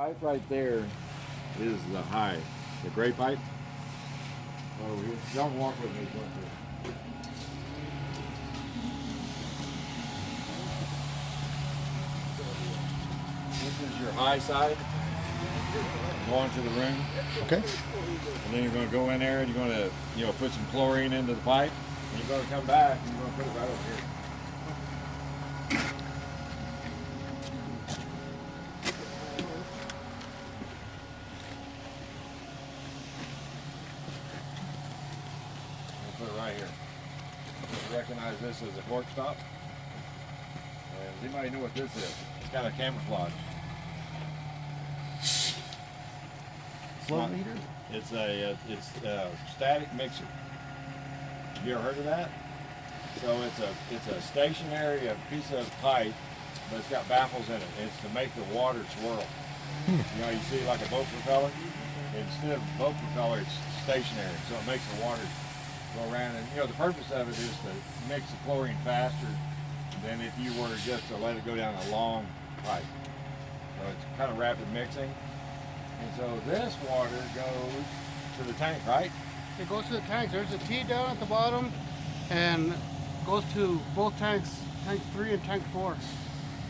pipe right there is the high, the gray pipe. Oh, don't walk with me. This is your high side. Go into the room. Okay. And then you're going to go in there and you're going to, put some chlorine into the pipe. And you're going to come back and you're going to put it right over here. Put it right here. Just recognize this as a cork stop. And does anybody know what this is? It's kind of camouflage. Chlorinator? It's a static mixer. Have you ever heard of that? So it's a stationary piece of pipe, but it's got baffles in it. It's to make the water swirl. You see like a boat propeller. Instead of a boat propeller, it's stationary, so it makes the water go around. And the purpose of it is to mix the chlorine faster than if you were just to let it go down a long pipe. So it's kind of rapid mixing. And so this water goes to the tank, right? It goes to the tanks. There's a T down at the bottom and goes to both tanks, tank 3 and tank 4.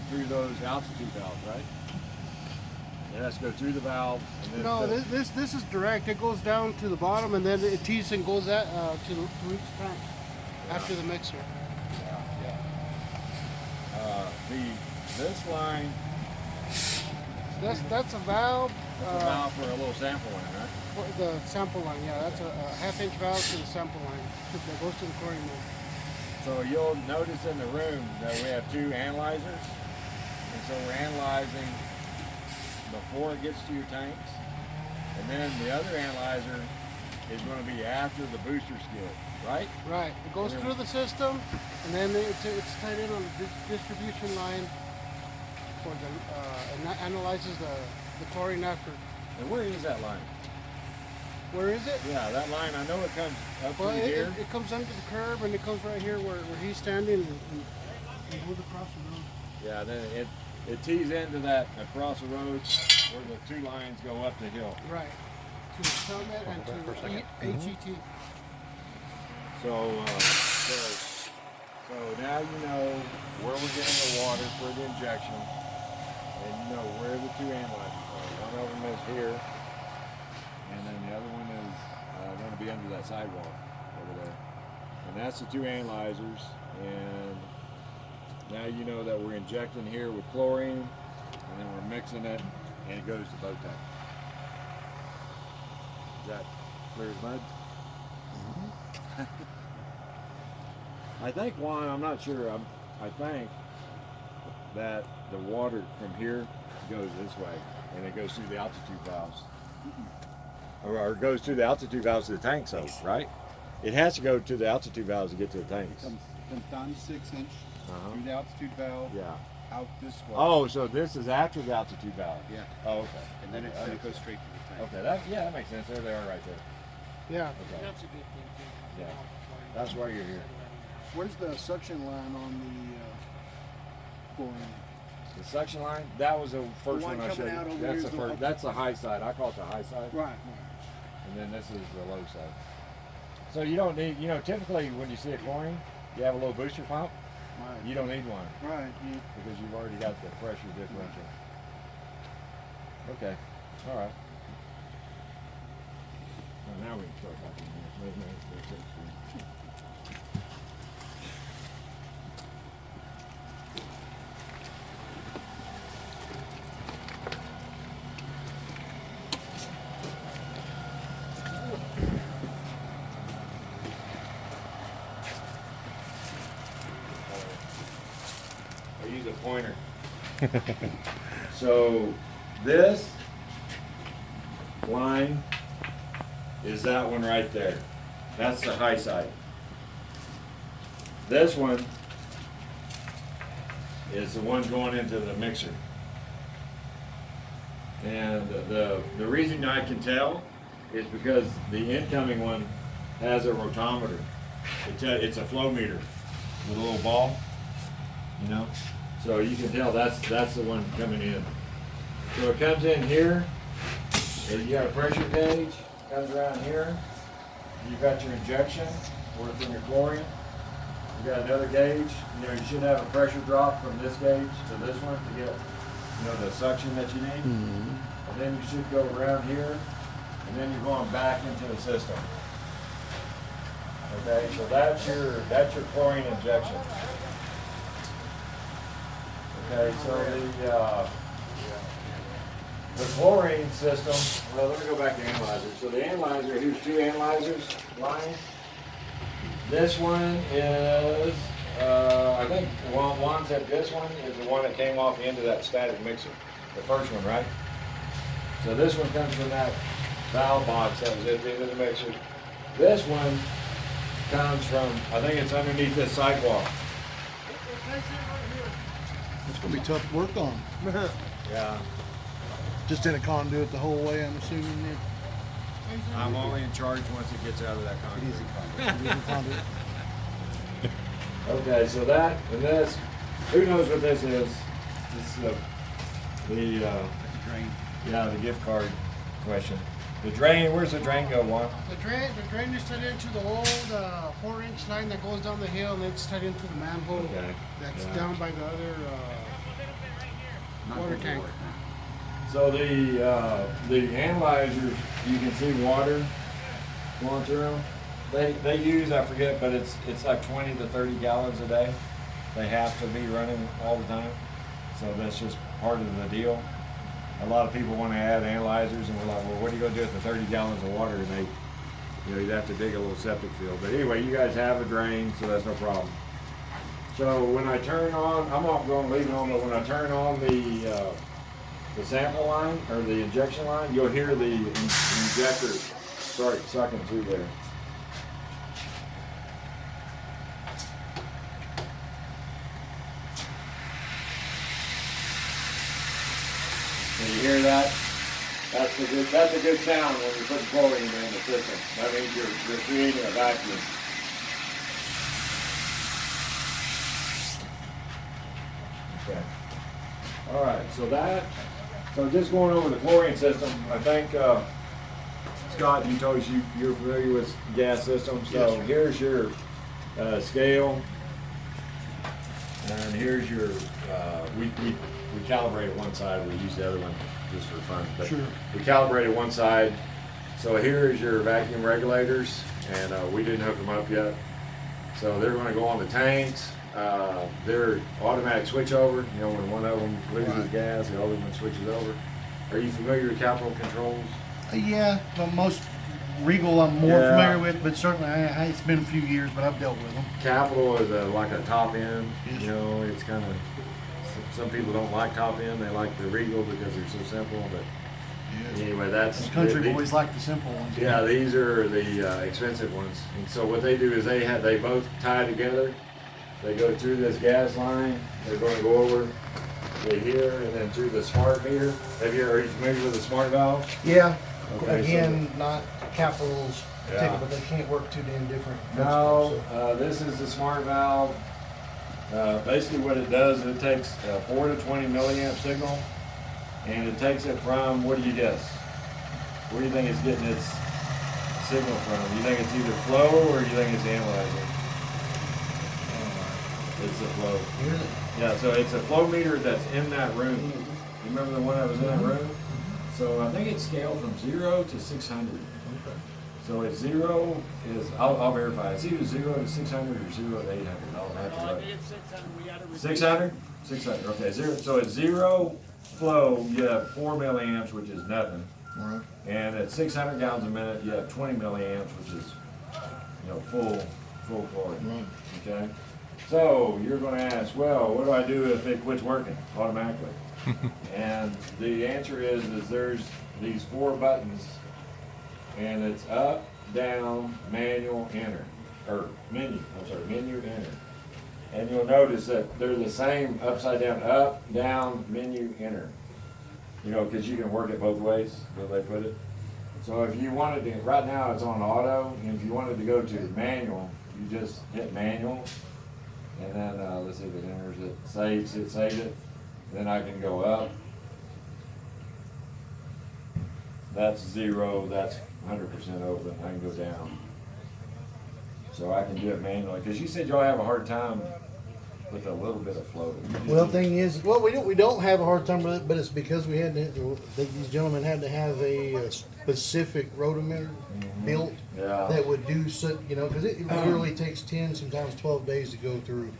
Through those altitude valves, right? It has to go through the valves. And then No, this is direct. It goes down to the bottom and then it tees and goes to each tank after the mixer. Yeah. This line. That's a valve. That's a valve for a little sample line, right? For the sample line, yeah. That's a half-inch valve to the sample line that goes to the chlorine mill. So you'll notice in the room that we have 2 analyzers. And so we're analyzing before it gets to your tanks. And then the other analyzer is going to be after the booster skid, right? Right. It goes through the system, and then it's tied in on the distribution line for and that analyzes the chlorine after. And where is that line? Where is it? Yeah, that line, I know it comes up Well, through here. it comes under the curb, and it comes right here where he's standing and goes across the road. Yeah, then it tees into that across the road where the 2 lines go up the hill. Right. To the summit and to HET. So now you know where we're getting the water for the injection, and you know where the 2 analyzers are. One of them is here, and then the other one is going to be under that sidewall over there. And that's the 2 analyzers, and now you know that we're injecting here with chlorine, and then we're mixing it, and it goes to boat tank. Is that clear as mud? I think I'm not sure, I think that the water from here goes this way, and it goes through the altitude valves. Or goes through the altitude valves to the tank, so, right? It has to go to the altitude valves to get to the tanks. Comes down to 6-inch, through the altitude valve, out this way. Oh, so this is after the altitude valve? Yeah. Oh, okay. And then it goes straight to the tank. Okay, that makes sense. There they are right there. Yeah. Okay. That's a good thing too. Yeah. That's why you're here. Where's the suction line on the chlorine? The suction line, that was the first one one I showed coming out you. over That's here the is the- first. That's the high side. I call it the high side. Right. And then this is the low side. So you don't need, typically when you see a chlorine, you have a little booster pump. Right. You don't need one Right. because you've already got the pressure differential. Okay. All right. Well, now we can start talking. I use a pointer. So this line is that one right there. That's the high side. This one is the one going into the mixer. And the reason I can tell is because the incoming one has a rotometer. It's a flow meter with a little ball, So you can tell that's the one coming in. So it comes in here, and you got a pressure gauge, comes around here. You've got your injection, working your chlorine. You got another gauge. You know, you should have a pressure drop from this gauge to this one to get, you know, the suction that you need. And then you should go around here, and then you're going back into the system. Okay, so that's your chlorine injection. Okay, so the chlorine system, well, let me go back to analyzers. So the analyzer, here's two analyzers lying. This one is, I think, one said this one is the one that came off the end of that static mixer. The first one, right? So this one comes from that valve box that was at the end of the mixer. This one comes from, I think it's underneath this sidewalk. It's gonna be tough to work on. Yeah. Just in a conduit the whole way, I'm assuming. I'm only in charge once it gets out of that concrete. Easy conduit. Okay, so that and this, who knows what this is? This is the Drain. yeah, the gift card question. The drain, where's the drain go, Juan? The drain is tied into the old 4-inch line that goes down the hill, and it's tied into the manhole Okay. that's Yeah. down by the other water tank. So the analyzers, you can see water going through them. They use, I forget, but it's like 20 to 30 gallons a day. They have to be running all the time. So that's just part of the deal. A lot of people want to add analyzers, and we're like, well, what are you going to do with the 30 gallons of water? And they, you know, you'd have to dig a little septic field. But anyway, you guys have a drain, so that's no problem. So when I turn on, I'm not going to leave it on, but when I turn on the sample line or the injection line, you'll hear the injector start sucking through there. Can you hear that? That's a good sound when you put chlorine in the system. That means you're creating a vacuum. Okay. All right. So just going over the chlorine system, I think Scott, you told us you're familiar with gas systems. So Yes, sir. here's your scale, and here's your we calibrated one side. We use the other one just for fun. But Sure. we calibrated one side. So here is your vacuum regulators, and we didn't hook them up yet. So they're going to go on the tanks. They're automatic switchover. You know, when one of them loses Right. gas, the other one switches over. Are you familiar with capital controls? Yeah, but most Regal I'm more Yeah. familiar with, but certainly it's been a few years, but I've dealt with them. Capital is like a top end. Yes. You know, it's kind of, some people don't like top end. They like the Regal because they're so simple. But anyway, that's Those country the- boys like the simple ones. Yeah, these are the expensive ones. And so what they do is they both tie together. They go through this gas line. They're going to go over to here and then through the smart meter. Are you familiar with the smart valve? Yeah. Okay, Again, not Capital's Yeah. ticket, but they can't work too damn different. No, principles, so. this is the smart valve. Basically what it does is it takes a 4 to 20 milliamp signal and it takes it from, what do you guess? Where do you think it's getting its signal from? You think it's either flow or you think it's the analyzer? It's the flow. Really? Yeah, so it's a flow meter that's in that room. You remember the one that was in that room? So I think it's scaled from 0 to 600. So it's 0 is, I'll verify, it's either 0 to 600 or 0 to 800. I'll have to look. 600? 600, okay. So at 0 flow, you have 4 milliamps, which is nothing. Right. And at 600 gallons a minute, you have 20 milliamps, which is, you know, full chlorine. Right. Okay? So you're going to ask, well, what do I do if it quits working automatically? And the answer is there's these 4 buttons, and it's up, down, manual, enter, or menu, enter. And you'll notice that they're the same upside down, up, down, menu, enter. You know, because you can work it both ways, the way they put it. So if you wanted to, right now it's on auto, and if you wanted to go to manual, you just hit manual, and then let's see if it enters it, saves it, and then I can go up, That's 0, that's 100% open, I can go down. So I can do it manually, because you said y'all have a hard time with a little bit of flow. Well, thing is, we don't have a hard time with it, but it's because we had to, these gentlemen had to have a specific rotometer built Yeah. that would do so, you know, because it literally takes 10, sometimes 12 days to go through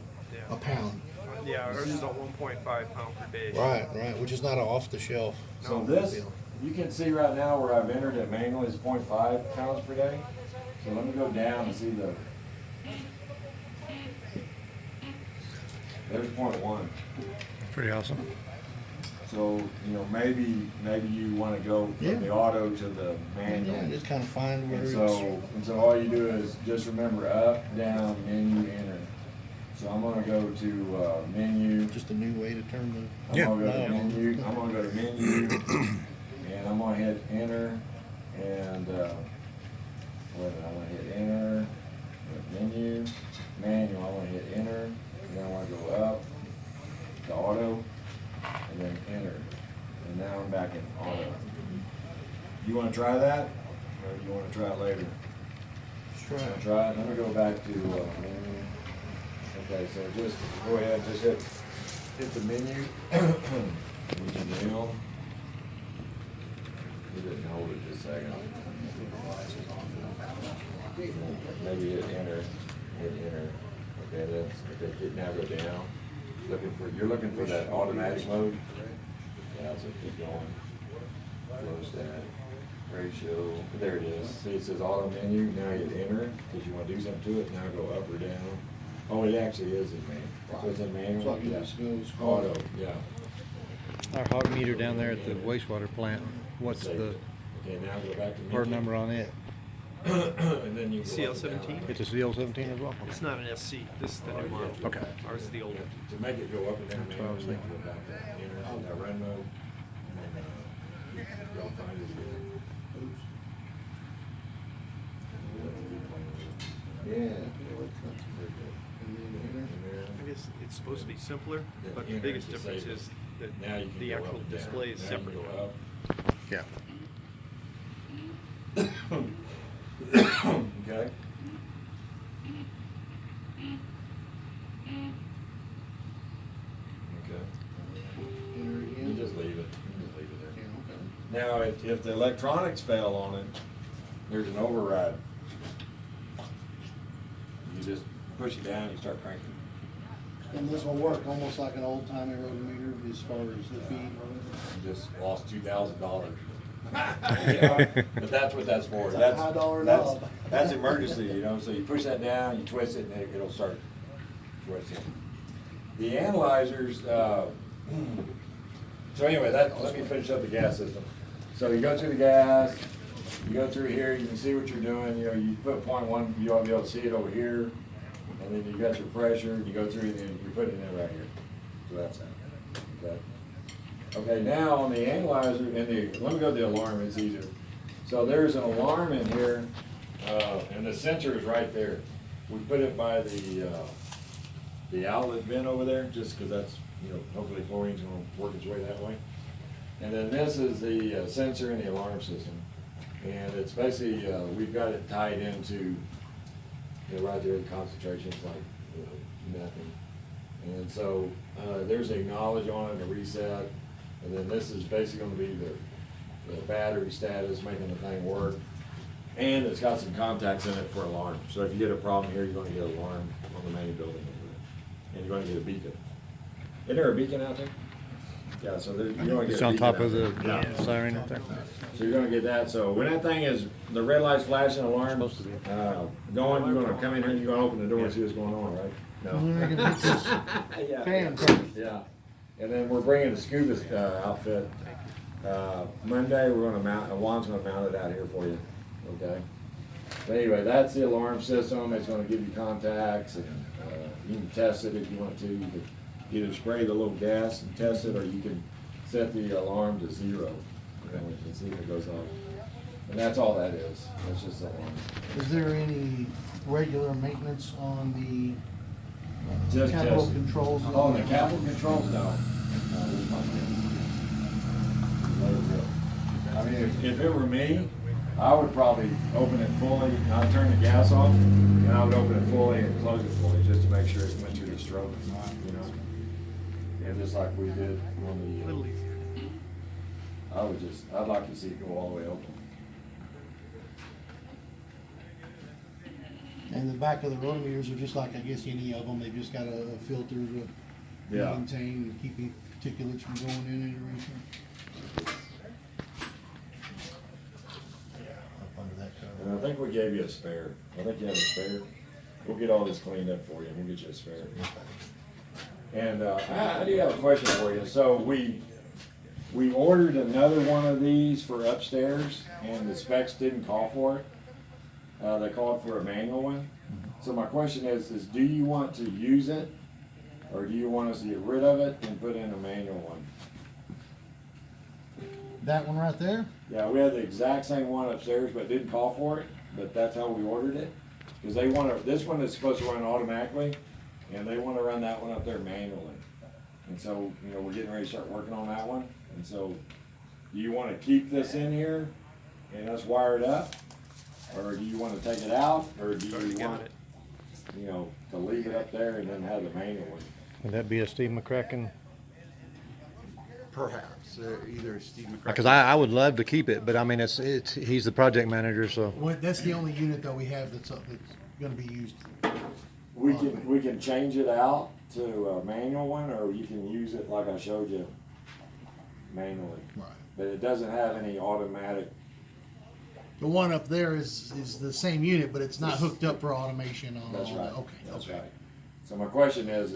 a pound. Yeah, ours is a 1.5 pound per day. Right, which is not off the shelf. So this, you can see right now where I've entered it manually is 0.5 pounds per day. So let me go down and see the, there's 0.1. Pretty awesome. So, you know, maybe you want to go from the auto to the manual. Yeah, just kind of find where And it's. so all you do is just remember up, down, menu, enter. So I'm gonna go to menu. Just a new way to turn I'm gonna go to menu. I'm gonna go to menu, and I'm gonna hit enter, and wait a minute, I'm gonna hit enter, menu, manual. I'm gonna hit enter, and then I want to go up to auto, and then enter, and now I'm back in auto. You want to try that, or do you want to try it later? Let's Try it. Let me go back to menu. Okay, so just go ahead, just hit the menu. Which is down. You didn't hold it just a second. Maybe hit enter. Hit enter. Okay, that's okay. Now go down. You're looking for that automatic mode. Yeah, so keep going. Close that. Ratio. There it is. See, it says auto menu. Now hit enter because you want to do something to it. Now go up or down. Oh, it actually is in manual. So it's in manual. So it just goes Auto. Yeah. Our hog meter down there at the wastewater plant, what's the Okay, now go back to menu. part number on it? And then you go up and CL17? down. It's a CL17 as well? It's not an SC. This is the new model. Okay. Ours is the old one. To make it go up and down, That's what I was manually, thinking. go back to enter, that run mode, and then you'll find it again. Oops. Yeah. I guess it's supposed to be simpler, Then but the enter biggest to difference save it. is that Now you can the go up actual and down. display is Now you can separate. go up. Yeah. Okay. Okay. You just leave it. You just leave it there. Now, if the electronics fail on it, there's an override. You just push it down, you start cranking. And this will work almost like an old timey rotometer as far as the feed. You just lost $2,000. But that's what that's for. It's a That's high dollar that's knob. that's emergency, you know. So you push that down, you twist it, and it'll start twisting. The analyzers. So anyway, let me finish up the gas system. So you go through the gas, you go through here, you can see what you're doing. You know, you put 0.1, you ought to be able to see it over here, and then you got your pressure. You go through, and then you put it in right here. So that's that. Okay. Okay, now on the analyzer, let me go to the alarm, it's easier. So there's an alarm in here, and the sensor is right there. We put it by the outlet bin over there, just because that's, you know, hopefully chlorine's gonna work its way that way. And then this is the sensor in the alarm system. And it's basically, we've got it tied into, you know, right there, the concentrations like nothing. And so there's an acknowledge on it, a reset. And then this is basically gonna be the battery status, making the thing work. And it's got some contacts in it for alarm. So if you get a problem here, you're gonna get an alarm on the main building over there. And you're gonna get a beacon. Isn't there a beacon out there? Yeah, so you're gonna get It's a on beacon top out of the there. Yeah. siren up there? So you're gonna get that. So when that thing is, the red light's flashing, alarm going, you're gonna come in here and you're gonna open the door and see what's going on, right? No. Yeah. Fan. Yeah. And then we're bringing the scuba outfit. Monday, we're gonna mount, Juan's gonna mount it out here for you, okay? But anyway, that's the alarm system. It's gonna give you contacts, and you can test it if you want to. You can either spray the little gas and test it, or you can set the alarm to 0, you know, and see if it goes off. And that's all that is. That's just the alarm. Is there any regular maintenance on the Just capital test it. controls? Oh, and the capital controls, no. No, there's my pen. Let it go. I mean, if it were me, I would probably open it fully, I'd turn the gas off, and I would open it fully and close it fully, just to make sure it went through the stroke, you know? And just like we did on A little easier. I'd like to see it go all the way open. And the back of the rotometers are just like, I guess, any of them. They've just got a filter to Yeah. maintain and keep particulates from going in it or anything. Up under that cover. And I think we gave you a spare. I think you have a spare. We'll get all this cleaned up for you, and we'll get you a spare. And I do have a question for you. So we ordered another one of these for upstairs, and the specs didn't call for it. They called for a manual one. So my question is do you want to use it, or do you want us to get rid of it and put in a manual one? That one right there? Yeah, we had the exact same one upstairs, but didn't call for it, but that's how we ordered it. Because they want to, this one is supposed to run automatically, and they want to run that one up there manually. And so, you know, we're getting ready to start working on that one. And so, do you want to keep this in here and us wire it up? Or do you want to take it out? Or do you want, you know, to leave it up there and then have the manual one? Would that be a Steve McCracken? Perhaps, either Steve McCracken. Because I would love to keep it, but I mean, he's the project manager, so. Well, that's the only unit that we have that's gonna be used. We can change it out to a manual one, or you can use it like I showed you manually. Right. But it doesn't have any automatic. The one up there is the same unit, but it's not hooked up for automation on That's all right. that. Okay, That's okay. right. So my question is,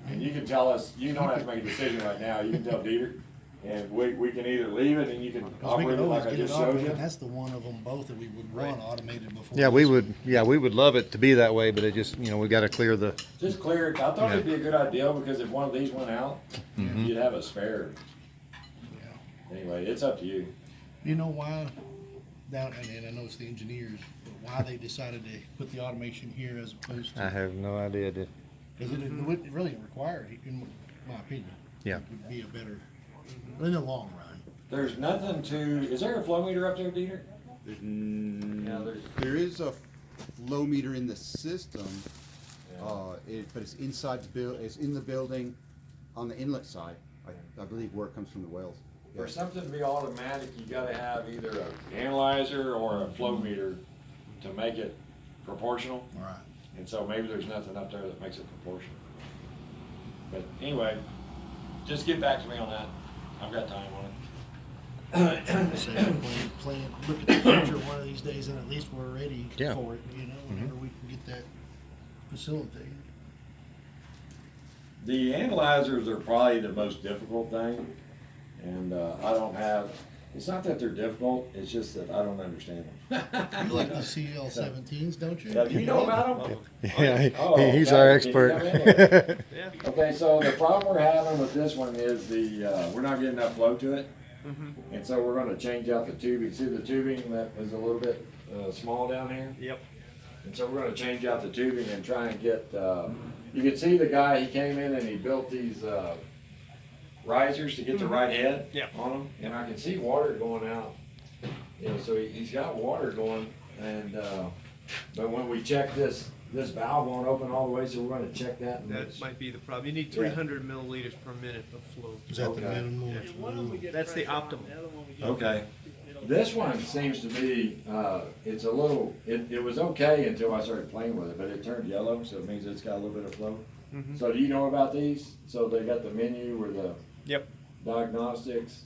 and you can tell us, you don't have to make a decision right now, you can tell Dieter, and we can either leave it and you can 'Cause we operate could it like always I get it just showed automated. you. That's the one of them both that we would want automated before. Yeah, this we would love it to be that way, but it just, you know, we gotta clear the, Just clear it. I thought it'd be a good idea because if one of these went out, you'd have a spare. Yeah. Anyway, it's up to you. You know why? Down, and I know it's the engineers, but why they decided to put the automation here as opposed I to, have no idea. because it wouldn't really require it, in my opinion. Yeah. It would be a better, in the long run. There's nothing to, is there a flow meter up there, Dieter? There's there's. There is a flow meter in the system, Yeah. but it's inside it's in the building on the inlet side. I believe where it comes from the wells. For something to be automatic, you gotta have either an analyzer or a flow meter to make it proportional. All right. And so maybe there's nothing up there that makes it proportional. But anyway, just get back to me on that. I've got time on it. So look at the future one of these days, and at least we're ready Yeah. for it, you know, whenever we can get that facilitated. The analyzers are probably the most difficult thing. And I don't have, it's not that they're difficult, it's just that I don't understand them. You like the CL17s, don't you? Yeah, do you know about them? Yeah, Oh, he's okay. our Can you come in expert. Yeah. Okay, so the problem we're having with this one is we're not getting enough flow to it. And so we're gonna change out the tubing. See the tubing that is a little bit small down here? Yep. And so we're gonna change out the tubing and try and get, you can see the guy, he came in and he built these risers to get the right head Yeah. on them. And I can see water going out. You know, so he's got water going, and but when we check this valve won't open all the way, so we're gonna check that. That might be the problem. You need 300 milliliters per minute of flow. Is that the Okay. minimum? That's the optimal. Okay. This one seems to be, it's a little, it was okay until I started playing with it, but it turned yellow, so it means it's got a little bit of flow. So do you know about these? So they got the menu or the Yep. diagnostics,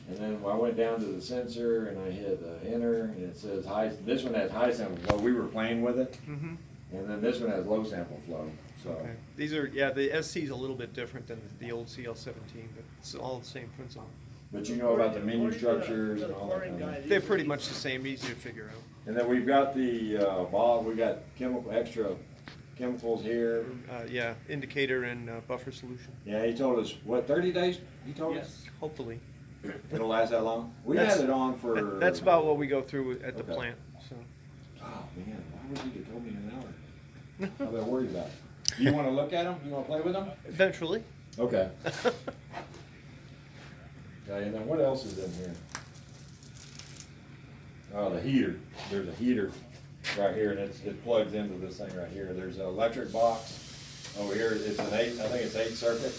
and then I went down to the sensor and I hit enter, and it says high, this one has high sample flow, we were playing with it, and then this one has low sample flow, so. Okay. These are, yeah, the SC is a little bit different than the old CL17, but it's all the same principle. But you know about the menu structures and all that kind of. They're pretty much the same, easy to figure out. And then we've got the we got extra chemicals here. Yeah, indicator and buffer solution. Yeah, he told us, what, 30 days? He told us? Hopefully. It'll last that long? We That's- had it on for. That's about what we go through at the Okay. plant, so. Oh, man, why would you have told me in an hour? I've been worried about it. Do you wanna look at them? You wanna play with them? Eventually. Okay. Okay, and then what else is in here? the heater. There's a heater right here, and it plugs into this thing right here. There's an electric box over here. It's an 8, I think it's 8 circuit.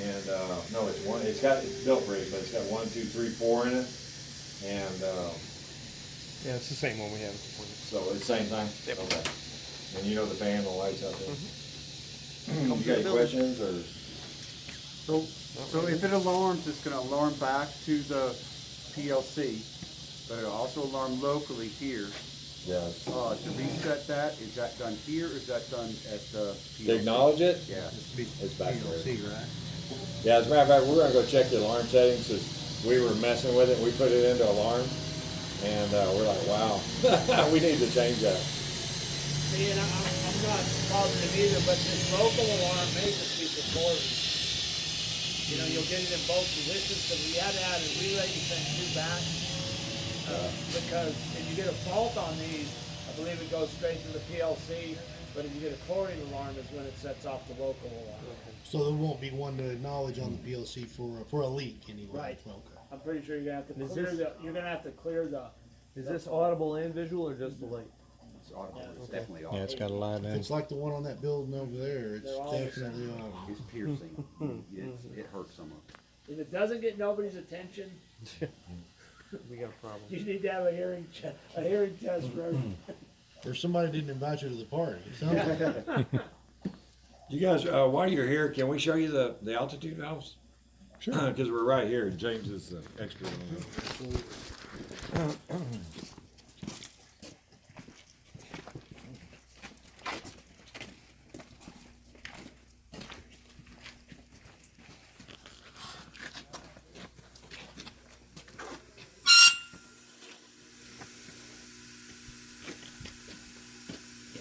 And, no, it's one, it's built for it, but it's got 1, 2, 3, 4 in it. And, Yeah, it's the same one we have. so it's the same thing? Yep. Okay. And you know the fan, the lights out there? You Comes got with any the questions, or? So if it alarms, it's gonna alarm back to the PLC, but it'll also alarm locally here. Yeah. To reset that, is that done here, or is that done at the PLC? To acknowledge it? Yeah. It's back there. See, right? Yeah, as a matter of fact, we're gonna go check the alarm settings, 'cause we were messing with it, we put it into alarm, and, we're like, wow, we need to change that. See, and I'm not positive either, but this local alarm may just be recorded. You know, you'll get it in both positions, because we had to add a relay to send 2 back. Because if you get a fault on these, I believe it goes straight to the PLC, but if you get a chlorine alarm is when it sets off the local alarm. So there won't be one to acknowledge on the PLC for a leak anyway. Right. Okay. I'm pretty sure you're gonna have to Is clear this- you're gonna have to clear the. Is this audible and visual, or just the light? It's audible, it's Okay. definitely Yeah, audible. it's got a light If in. it's like the one on that building over there, it's They're all the definitely on. It's piercing. It hurts someone. If it doesn't get nobody's attention, We got a problem. you need to have a hearing test for everything. Or somebody didn't invite you to the party. Something. You guys, while you're here, can we show you the altitude valves? Sure. Because we're right here, James is the expert on that.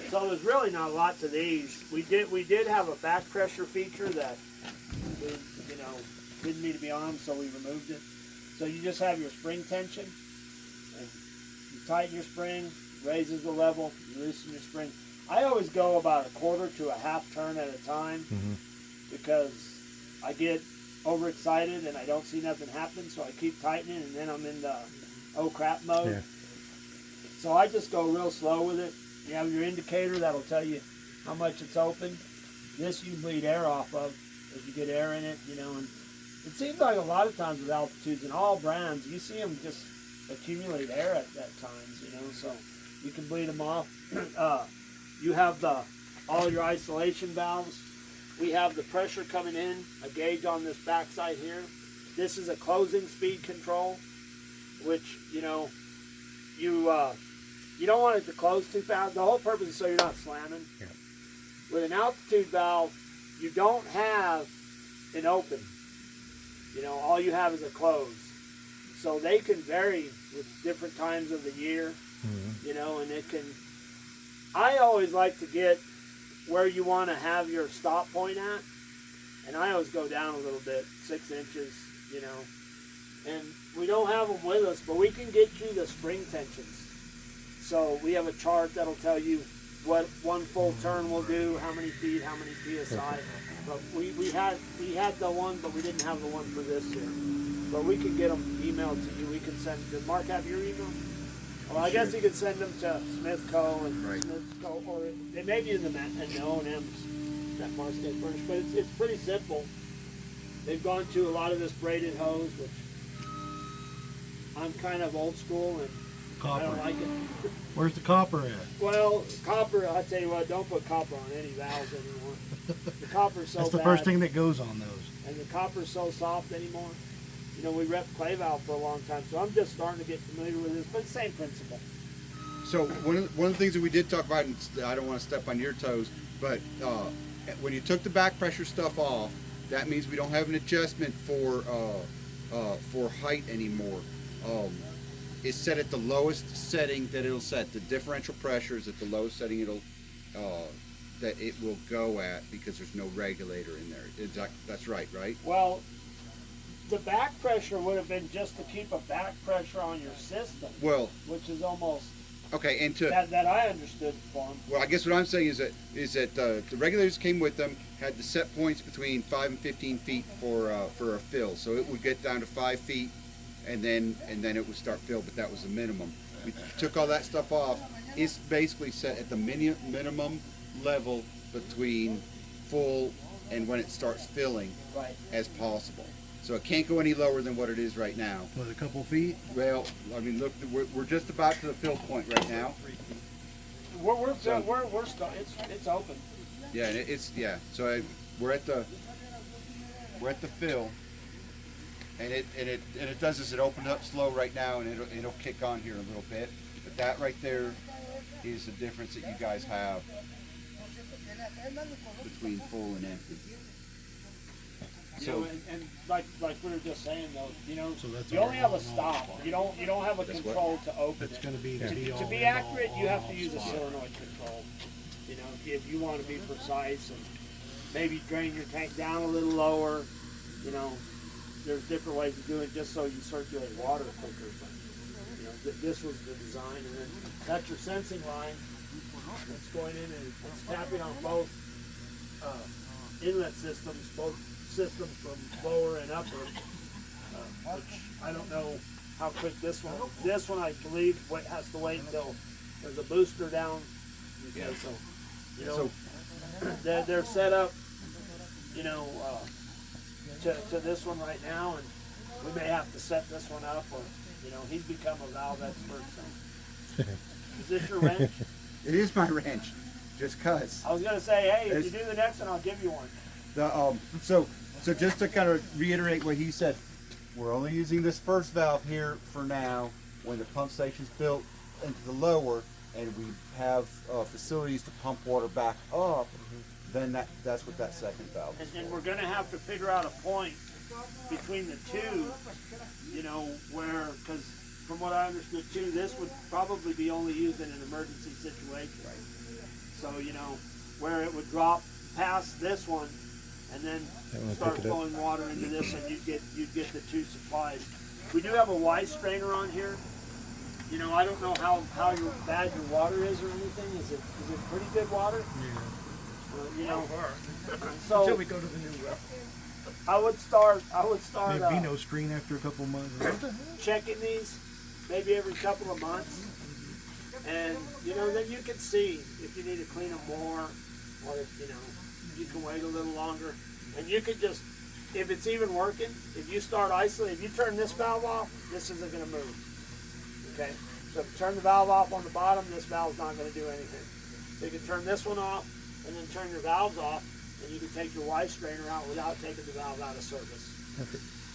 So there's really not a lot to these. We did have a back pressure feature that we, didn't need to be on, so we removed it. So you just have your spring tension, and you tighten your spring, raises the level, you loosen your spring. I always go about a quarter to a half turn at a time because I get overexcited and I don't see nothing happen, so I keep tightening, and then I'm in the oh crap mode. Yeah. So I just go real slow with it. You have your indicator that'll tell you how much it's open. This you bleed air off of if you get air in it, and it seems like a lot of times with altitudes in all brands, you see them just accumulate air at times, so you can bleed them off. You have all your isolation valves. We have the pressure coming in, a gauge on this backside here. This is a closing speed control, which, you don't want it to close too fast. The whole purpose is so you're not slamming. Yeah. With an altitude valve, you don't have an open. All you have is a close. So they can vary with different times of the year, and it can. I always like to get where you want to have your stop point at, and I always go down a little bit, 6 inches, and we don't have them with us, but we can get you the spring tensions. So we have a chart that'll tell you what one full turn will do, how many feet, how many PSI. But we had the one, but we didn't have the one for this year. But we can get them emailed to you. We can send. Did Mark have your email? Well, I guess he could send them to Smith Co. and Right. Smith Co. Or they may be in the O&Ms that Mark State furnished. But it's pretty simple. They've gone to a lot of this braided hose, which I'm kind of old school and I don't like it. Where's the copper at? Well, copper, I tell you what, don't put copper on any valves anymore. The copper's so That's the bad, first thing that goes on those. and the copper's so soft anymore. We rep clay valve for a long time, so I'm just starting to get familiar with this, but it's the same principle. So one of the things that we did talk about, and I don't want to step on your toes, but when you took the back pressure stuff off, that means we don't have an adjustment for height anymore. It's set at the lowest setting that it'll set. The differential pressure is at the lowest setting that it will go at because there's no regulator in there. That's right? Well, the back pressure would have been just to keep a back pressure on your system, Well, which is almost okay, and to that I understood from. well, I guess what I'm saying is that the regulators came with them, had the set points between 5 and 15 feet for a fill, so it would get down to 5 feet and then it would start fill, but that was the minimum. We took all that stuff off. It's basically set at the minimum level between full and when it starts filling Right. as possible. So it can't go any lower than what it is right now. With a couple feet. Well, I mean, look, we're just about to the fill point right now. We're So- it's open. Yeah, and So we're at the fill, and it does this. It opened up slow right now, and it'll kick on here a little bit. But that right there is the difference that you guys have between full and empty. You know, and like we were just saying though, you know, So that's you only have a all- stop. You don't have a That's control to open It's it. gonna be the To, be all to be and accurate, all you have to on use a spot. solenoid control. You know, if you want to be precise and maybe drain your tank down a little lower, you know, there's different ways of doing it just so you circulate water quicker. But, you know, this was the design, and then that's your sensing line. It's going in and it's tapping on both inlet systems, both systems from lower and upper. Which I don't know how quick this one. This one I believe has to wait until there's a booster down. Okay, so you know they're set up, you know, to this one right now, and we may have to set this one up, or you know, he's become a valve expert. So is this your wrench? It is my wrench, just 'cause. I was gonna say, hey, if you do the next one, I'll give you one. So just to kind of reiterate what he said, we're only using this first valve here for now. When the pump station's built into the lower, and we have facilities to pump water back up, then that's what that second valve is. And we're gonna have to figure out a point between the two, you know, where, because from what I understood too, this would probably be only used in an emergency situation. So, you know, where it would drop past this one and then start flowing water into this, and you'd get the two supplies. We do have a Y strainer on here. You know, I don't know how bad your water is or anything. Is it pretty good water? Yeah. You know, so Until we go to the new well. I would start Maybe no screen after a couple months. checking these maybe every couple of months, and you know, then you can see if you need to clean them more, or if you know you can wait a little longer, and you could just, if it's even working, if you start isolating, if you turn this valve off, this isn't going to move. Okay, so if you turn the valve off on the bottom, this valve's not going to do anything. So you can turn this one off, and then turn your valves off, and you can take your Y strainer out without taking the valve out of service.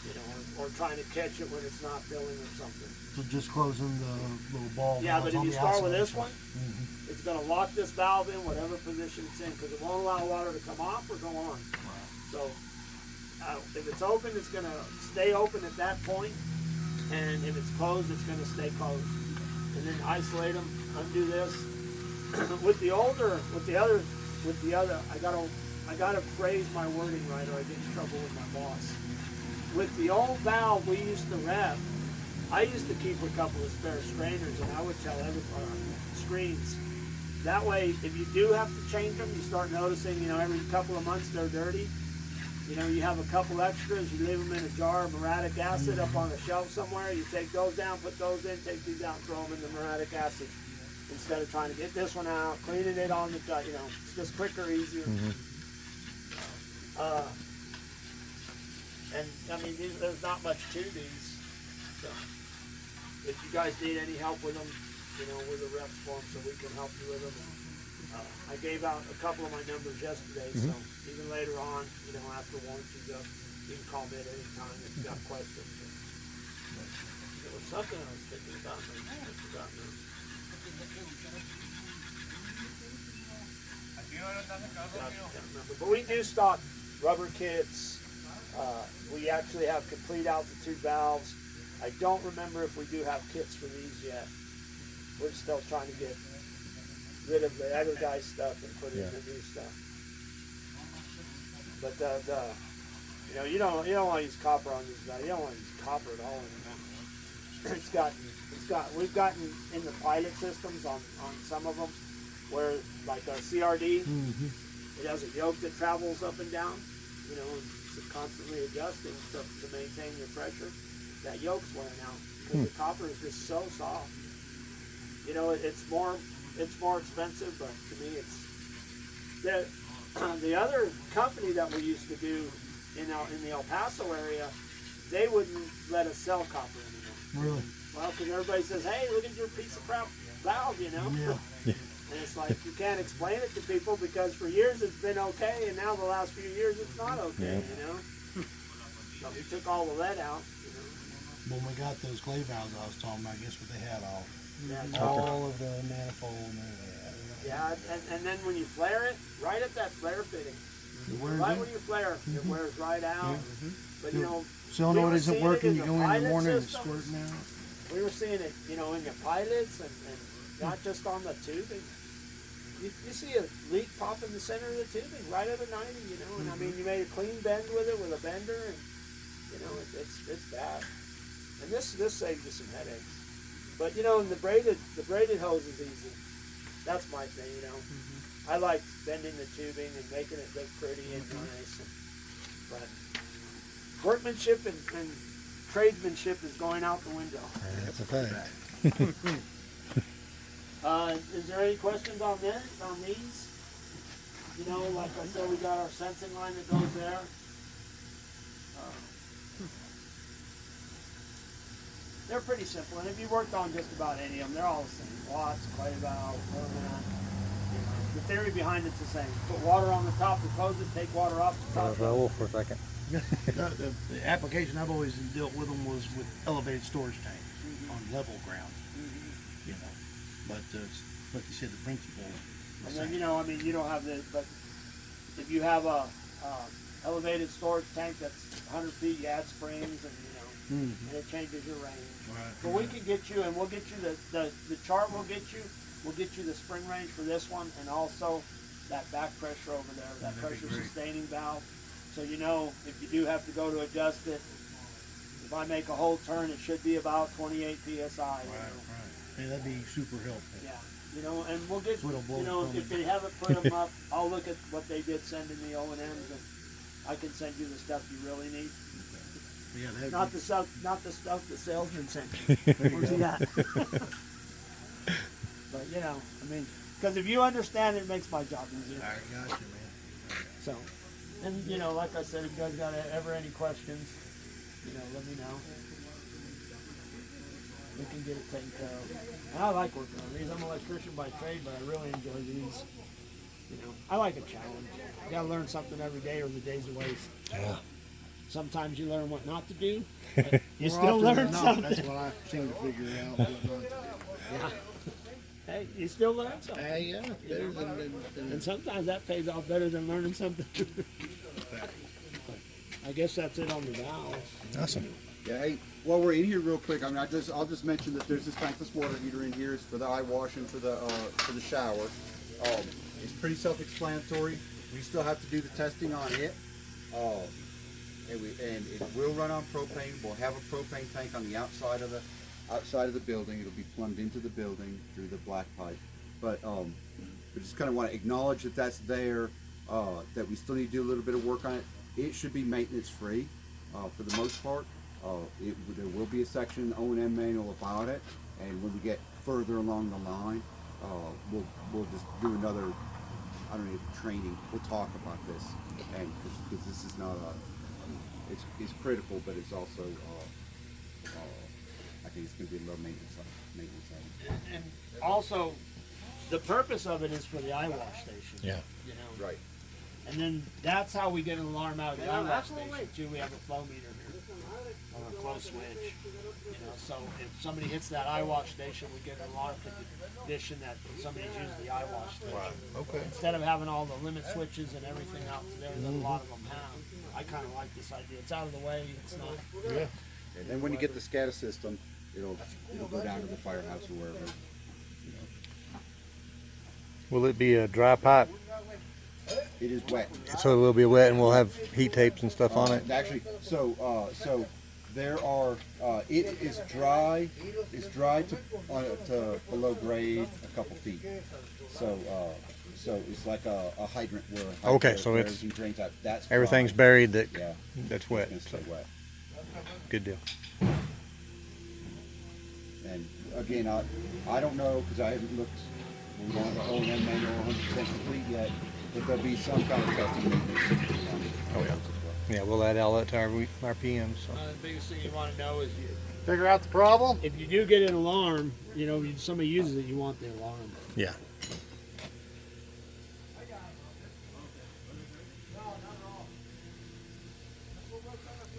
You know, or trying to catch it when it's not filling or something. So just closing the little ball. Yeah, but if you start with this one, Mm-hmm. it's going to lock this valve in whatever position it's in, because it won't allow water to come off or go on. So if it's open, it's going to stay open at that point, and if it's closed, it's going to stay closed. And then isolate them, undo this. with the other, I gotta phrase my wording right, or I get in trouble with my boss. With the old valve we used to rep, I used to keep a couple of spare strainers, and I would tell screens. That way, if you do have to change them, you start noticing, you know, every couple of months they're dirty. You know, you have a couple extras, you leave them in a jar of muriatic acid up on a shelf somewhere, you take those down, put those in, take these out, throw them in the muriatic acid. Instead of trying to get this one out, cleaning it on the, you know, it's just quicker, easier. And I mean, there's not much to these. So if you guys need any help with them, you know, we're the reps for them, so we can help you with them. I gave out a couple of my numbers yesterday, so even later on, you know, after warranty's up, you can call me at any time if you got questions. There was something I was thinking about, but I forgot now. Can't remember. But we do stock rubber kits. We actually have complete altitude valves. I don't remember if we do have kits for these yet. We're still trying to get rid of the other guy's stuff and put in the new stuff. But you know, you don't want to use copper on these valves. You don't want to use copper at all anymore. We've gotten in the pilot systems on some of them where, like our CRD, it has a yoke that travels up and down, you know, and it's constantly adjusting to maintain your pressure. that yolk's wearing out because the copper is just so soft. You know, it's more expensive, but to me, it's the other company that we used to do in the El Paso area. They wouldn't let us sell copper anymore. Really? Well, because everybody says, "Hey, look at your piece of crap valve," you know. Yeah. And it's like you can't explain it to people because for years it's been okay, and now the last few years it's not okay. You know. But we took all the lead out. You know. When we got those clay valves I was talking about, guess what they had all? Yeah, All of the manifold and everything. yeah, and then when you flare it, right at that flare fitting, right when you flare, it wears right out. But you know, Solenoid we were isn't seeing working, it you in go in the pilot morning and systems. squirting out. We were seeing it, you know, in your pilots and not just on the tubing. You see a leak pop in the center of the tubing right at a 90, you know, and I mean, you made a clean bend with it with a bender, and you know, it's bad. And this saved you some headaches. But you know, and the braided hose is easy. That's my thing, you know. I like bending the tubing and making it look pretty and nice. But workmanship and tradesmanship is going out the window. That's a fact. Is there any questions on these? You know, like I said, we got our sensing line that goes there. They're pretty simple, and if you worked on just about any of them, they're all the same. Watts, clay valve, permanent. You know, the theory behind it's the same. Put water on the top to close it, take water off the top. Raul for a second. The application I've always dealt with them was with elevated storage tanks on level ground. You know, but like you said, the principle. And then, you know, I mean, you don't have the, but if you have a elevated storage tank that's 100 feet, you add springs and, you know, and it changes your range. Right. But we can get you, and we'll get you the chart we'll get you the spring range for this one, and also that back pressure over there, that That'd be pressure great. sustaining valve. So you know, if you do have to go to adjust it, if I make a whole turn, it should be about 28 psi. You know? Yeah, that'd be super helpful. Yeah, you know, and we'll get, So it'll blow you know, from if it. they haven't put them up, I'll look at what they did send in the O&Ms, and I can send you the stuff you really need. Yeah, that'd Not be, the stuff the salesman sent you. Where's he at? But you know, I mean, because if you understand it, makes my job easier. I got you, man. So, and you know, like I said, if you guys got ever any questions, you know, let me know. We can get it taken care of. And I like working on these. I'm an electrician by trade, but I really enjoy these. You know, I like a challenge. You gotta learn something every day, or the day's a waste. Yeah. Sometimes you learn what not to do, but you More still often than learn not, something. That's what I seem to figure out. What not to do. Yeah. Hey, you still learn something. Yeah, better than And sometimes that pays off better than learning something. I guess that's it on the valves. Awesome. Yeah, hey, while we're in here real quick, I mean, I'll just mention that there's this tankless water heater in here. It's for the eye wash and for the shower. It's pretty self-explanatory. We still have to do the testing on it. And it will run on propane. We'll have a propane tank on the outside of the building. It'll be plumbed into the building through the black pipe. But we just kind of want to acknowledge that that's there. That we still need to do a little bit of work on it. It should be maintenance free for the most part. There will be a section in the O&M manual about it, and when we get further along the line, we'll just do another, I don't know, training. We'll talk about this, and because this is not it's critical, but it's also I think it's going to be a low maintenance item. And also, the purpose of it is for the eye wash station. Yeah. You know. Right. And then that's how we get an alarm out of the eye wash station too. We have a flow meter here, or a flow switch. You know, so if somebody hits that eye wash station, we get an alarm condition that somebody's used the eye wash station. Okay. Instead of having all the limit switches and everything out there that a lot of them have, I kind of like this idea. It's out of the way. It's not. Yeah. And then when you get the SCADA system, it'll go down to the firehouse or wherever. Will it be a dry pipe? It is wet. So it will be wet, and we'll have heat tapes and stuff on it. Actually, so there are. It is dry. It's dry to below grade a couple feet. So it's like a hydrant where. Okay, so where it's- everything drains out. That's dry. Everything's buried. Yeah. That's wet. It's So. gonna stay wet. Good deal. And again, I don't know, because I haven't looked, we don't have the O&M manual 100% complete yet, but there'll be some kind of testing maintenance. Oh, yeah. Yeah, we'll add all that to our PMs. So. The biggest thing you want to know is Figure out the problem. if you do get an alarm, you know, if somebody uses it, you want the alarm. Yeah.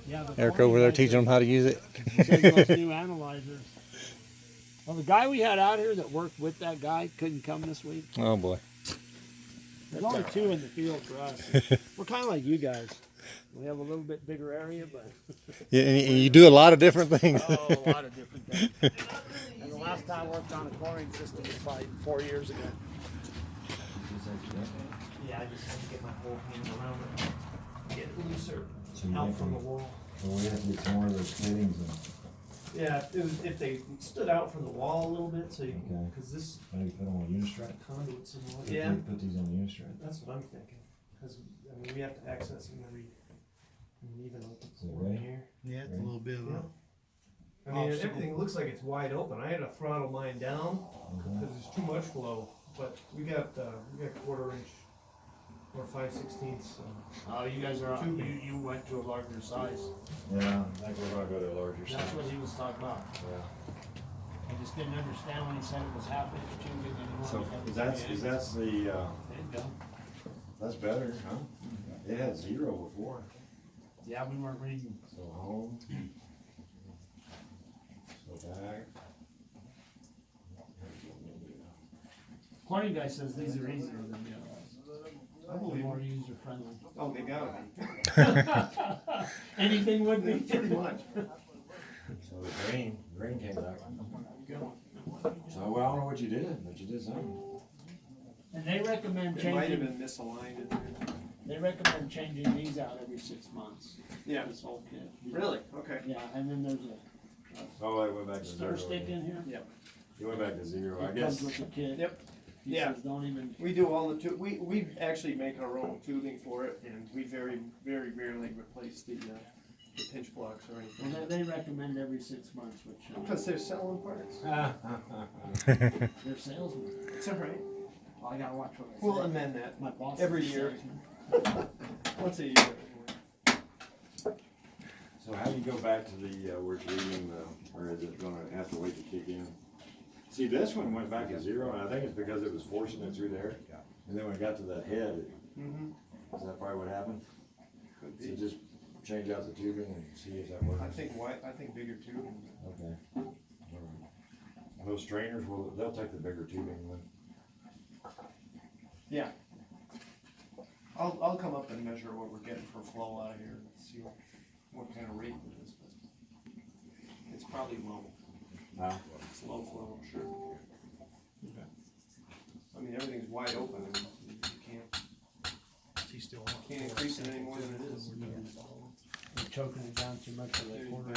Yeah, Eric over there teaching them how to use it. He says those new analyzers. Well, the guy we had out here that worked with that guy couldn't come this week. Oh boy. There's only 2 in the field for us. We're kind of like you guys. We have a little bit bigger area, but Yeah, and you do a lot of different things. oh, a lot of different things. And the last time I worked on a chlorine system was probably 4 years ago. Yeah, I just had to get my whole hand around it, get it looser, out from the wall. So we have to get some more of those fittings and Yeah, if they stood out from the wall a little bit, so you, Okay. because this maybe put them on Unistrut. conduits and all. Put Yeah, the- Put these on Unistrut. that's what I'm thinking. Because I mean, we have to access them every, even open Is it one ready? here. Yeah, it's a little bit of a. I mean, Obstacle. everything looks like it's wide open. I had to throttle mine down because there's too much flow. But we got 1/4 inch or 5/16. Oh, you guys are you went to a larger size. Yeah, I think we're gonna go to a larger size. That's what he was talking about. Yeah. I just didn't understand when he said it was half inch tubing and he So wanted to have is it that's the, There you go. that's better, huh? It had 0 before. Yeah, we weren't reading. So home. So back. Chlorine guy says these are easier than the others. They're more user friendly. Oh, they gotta be. Anything would be. Pretty much. So the green came back. So well, I don't know what you did, but you did something. And they recommend It might have changing. been misaligned in there. They recommend changing these out every 6 months. Yeah. This whole kit. Really? Okay. Yeah, and then there's Oh, it went back a to stir 0. stick in here. Yep. It went back to 0, I It guess. comes with the kit. Yep. He Yeah. says don't even. We do all the we actually make our own tubing for it, and we very rarely replace the pinch blocks or anything. Well, they recommend every 6 months, which Because they're selling parts. they're salesmen. It's all right. Well, I gotta watch what I say. We'll amend that My boss every is a year. salesman. Once a year. So how do you go back to the, where it's reading the, or is it gonna have to wait to kick in? See, this one went back to 0, and I think it's because it was forcing it through there. And then when it got to the head, is that probably what happened? Could So be. just change out the tubing and see if that works. I think bigger tubing. Okay. Alright. Those strainers they'll take the bigger tubing then. Yeah. I'll come up and measure what we're getting for flow out of here and see what kind of rate it is. But it's probably low. It's low flow, I'm sure. Okay. I mean, everything's wide open. I mean, you He's still can't increase it any more than it is. We're choking it down too much for that quarter.